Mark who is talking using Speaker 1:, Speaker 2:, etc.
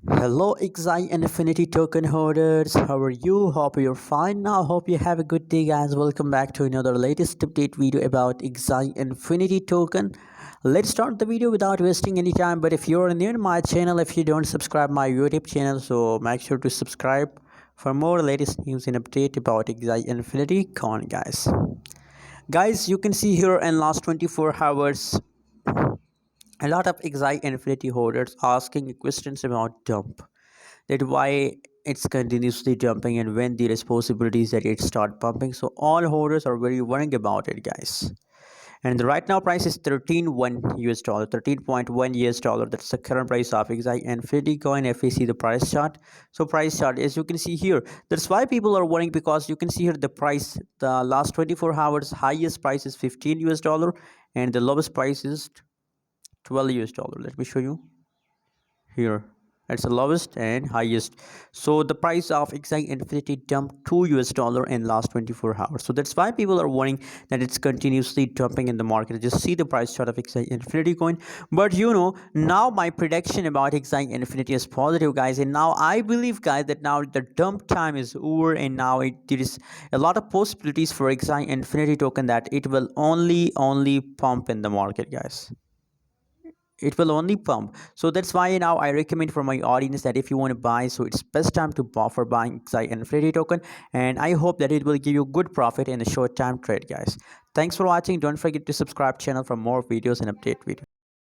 Speaker 1: Hello Infinity token holders, how are you? Hope you're fine now. Hope you have a good day, guys. Welcome back to another latest update video about Infinity token. Let's start the video without wasting any time. But if you're new to my channel, if you don't subscribe my YouTube channel, so make sure to subscribe for more latest news and update about Infinity coin, guys. Guys, you can see here in last 24 hours a lot of Infinity holders asking questions about dump, that why it's continuously jumping and when there is possibilities that it start pumping. So all holders are very worrying about it, guys. And the right now price is 13.1 US dollar, 13.1 US dollar. That's the current price of Infinity coin. If we see the price chart, so price chart, as you can see here, that's why people are worrying, because you can see here the price, the last 24 hours highest price is 15 US dollar and the lowest price is 12 US dollar. Let me show you here. It's the lowest and highest. So the price of Infinity dumped 2 US dollar in last 24 hours. So that's why people are worrying that it's continuously dumping in the market. Just see the price chart of Infinity coin. But now my prediction about Infinity is positive, guys. And now I believe, guys, that now the dump time is over, and now there is a lot of possibilities for Infinity token that it will only pump in the market, guys. It will only pump. So that's why now I recommend for my audience that if you want to buy, so it's best time to buy for buying Infinity token, and I hope that it will give you good profit in a short time trade, guys. Thanks for watching. Don't forget to subscribe channel for more videos and update videos.